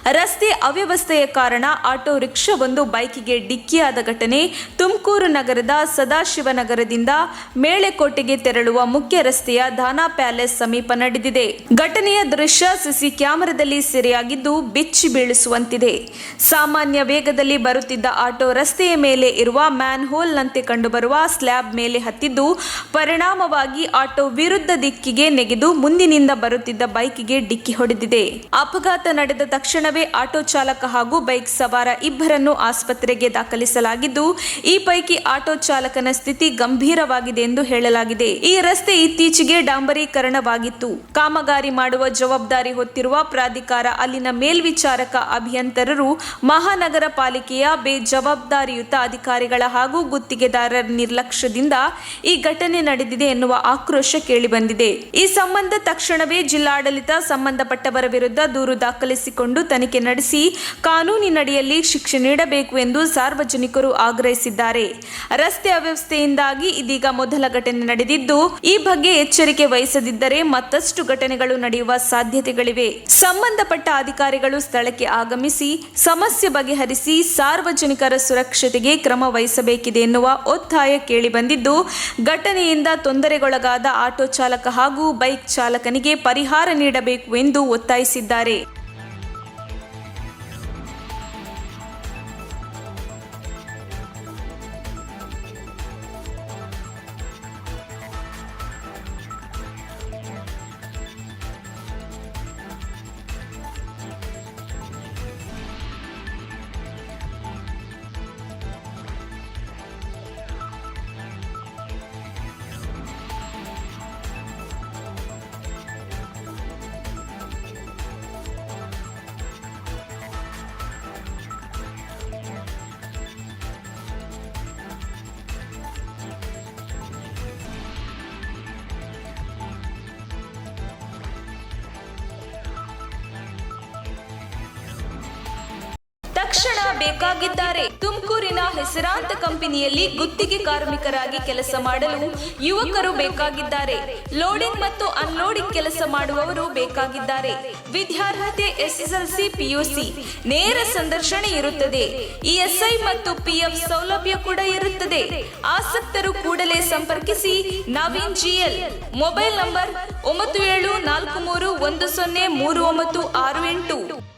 ರಸ್ತೆ ಅವ್ಯವಸ್ಥೆಯ ಕಾರಣ ಆಟೋ ರಿಕ್ಷಾವೊಂದು ಬೈಕಿಗೆ ಡಿಕ್ಕಿಯಾದ ಘಟನೆ ತುಮಕೂರು ನಗರದ ಸದಾಶಿವನಗರದಿಂದ ಮೇಳೆಕೋಟೆಗೆ ತೆರಳುವ ಮುಖ್ಯ ರಸ್ತೆಯ ದಾನಾ ಪ್ಯಾಲೇಸ್ ಸಮೀಪ ನಡೆದಿದೆ. ಘಟನೆಯ ದೃಶ್ಯ ಸಿಸಿ ಕ್ಯಾಮೆರಾದಲ್ಲಿ ಸೆರೆಯಾಗಿದ್ದು ಬೆಚ್ಚಿ ಬೀಳಿಸುವಂತಿದೆ. ಸಾಮಾನ್ಯ ವೇಗದಲ್ಲಿ ಬರುತ್ತಿದ್ದ ಆಟೋ ರಸ್ತೆಯ ಮೇಲೆ ಇರುವ ಮ್ಯಾನ್ ಹೋಲ್ನಂತೆ ಕಂಡುಬರುವ ಸ್ಲ್ಯಾಬ್ ಮೇಲೆ ಹತ್ತಿದ್ದು ಪರಿಣಾಮವಾಗಿ ಆಟೋ ವಿರುದ್ಧ ದಿಕ್ಕಿಗೆ ನೆಗೆದು ಮುಂದಿನಿಂದ ಬರುತ್ತಿದ್ದ ಬೈಕಿಗೆ ಡಿಕ್ಕಿ ಹೊಡೆದಿದೆ. ಅಪಘಾತ ನಡೆದ ತಕ್ಷಣವೇ ಆಟೋ ಚಾಲಕ ಹಾಗೂ ಬೈಕ್ ಸವಾರ ಇಬ್ಬರನ್ನು ಆಸ್ಪತ್ರೆಗೆ ದಾಖಲಿಸಲಾಗಿದ್ದು, ಈ ಪೈಕಿ ಆಟೋ ಚಾಲಕನ ಸ್ಥಿತಿ ಗಂಭೀರವಾಗಿದೆ ಎಂದು ಹೇಳಲಾಗಿದೆ. ಈ ರಸ್ತೆ ಇತ್ತೀಚೆಗೆ ಡಾಂಬರೀಕರಣವಾಗಿತ್ತು. ಕಾಮಗಾರಿ ಮಾಡುವ ಜವಾಬ್ದಾರಿ ಹೊತ್ತಿರುವ ಪ್ರಾಧಿಕಾರ, ಅಲ್ಲಿನ ಮೇಲ್ವಿಚಾರಕ ಅಭಿಯಂತರರು, ಮಹಾನಗರ ಪಾಲಿಕೆಯ ಬೇಜವಾಬ್ದಾರಿಯುತ ಅಧಿಕಾರಿಗಳ ಹಾಗೂ ಗುತ್ತಿಗೆದಾರರ ನಿರ್ಲಕ್ಷ್ಯದಿಂದ ಈ ಘಟನೆ ನಡೆದಿದೆ ಎನ್ನುವ ಆಕ್ರೋಶ ಕೇಳಿಬಂದಿದೆ. ಈ ಸಂಬಂಧ ತಕ್ಷಣವೇ ಜಿಲ್ಲಾಡಳಿತ ಸಂಬಂಧಪಟ್ಟವರ ವಿರುದ್ಧ ದೂರು ದಾಖಲಿಸಿಕೊಂಡು ತನಿಖೆ ನಡೆಸಿ ಕಾನೂನಿನಡಿಯಲ್ಲಿ ಶಿಕ್ಷೆ ನೀಡಬೇಕು ಎಂದು ಸಾರ್ವಜನಿಕರು ಆಗ್ರಹಿಸಿದ್ದಾರೆ. ರಸ್ತೆ ಅವ್ಯವಸ್ಥೆಯಿಂದಾಗಿ ಇದೀಗ ಮೊದಲ ಘಟನೆ ನಡೆದಿದ್ದು, ಈ ಬಗ್ಗೆ ಎಚ್ಚರಿಕೆ ವಹಿಸದಿದ್ದರೆ ಮತ್ತಷ್ಟು ಘಟನೆಗಳು ನಡೆಯುವ ಸಾಧ್ಯತೆಗಳಿವೆ. ಸಂಬಂಧಪಟ್ಟ ಅಧಿಕಾರಿಗಳು ಸ್ಥಳಕ್ಕೆ ಆಗಮಿಸಿ ಸಮಸ್ಯೆ ಬಗೆಹರಿಸಿ ಸಾರ್ವಜನಿಕರ ಸುರಕ್ಷತೆಗೆ ಕ್ರಮ ವಹಿಸಬೇಕಿದೆ ಎನ್ನುವ ಒತ್ತಾಯ ಕೇಳಿಬಂದಿದ್ದು, ಘಟನೆಯಿಂದ ತೊಂದರೆಗೊಳಗಾದ ಆಟೋ ಚಾಲಕ ಹಾಗೂ ಬೈಕ್ ಚಾಲಕನಿಗೆ ಪರಿಹಾರ ನೀಡಬೇಕು ಎಂದು ಒತ್ತಾಯಿಸಿದ್ದಾರೆ. ತಕ್ಷಣ ಬೇಕಾಗಿದ್ದಾರೆ. ತುಮಕೂರಿನ ಹೆಸರಾಂತ ಕಂಪನಿಯಲ್ಲಿ ಗುತ್ತಿಗೆ ಕಾರ್ಮಿಕರಾಗಿ ಕೆಲಸ ಮಾಡಲು ಯುವಕರು ಬೇಕಾಗಿದ್ದಾರೆ. ಲೋಡಿಂಗ್ ಮತ್ತು ಅನ್ಲೋಡಿಂಗ್ ಕೆಲಸ ಮಾಡುವವರು ಬೇಕಾಗಿದ್ದಾರೆ. ವಿದ್ಯಾರ್ಹತೆ SSLC PUC. ನೇರ ಸಂದರ್ಶನ ಇರುತ್ತದೆ. ESI ಮತ್ತು PF ಸೌಲಭ್ಯ ಕೂಡ ಇರುತ್ತದೆ. ಆಸಕ್ತರು ಕೂಡಲೇ ಸಂಪರ್ಕಿಸಿ. ನವೀನ್ GL. Mobile number 9743103968.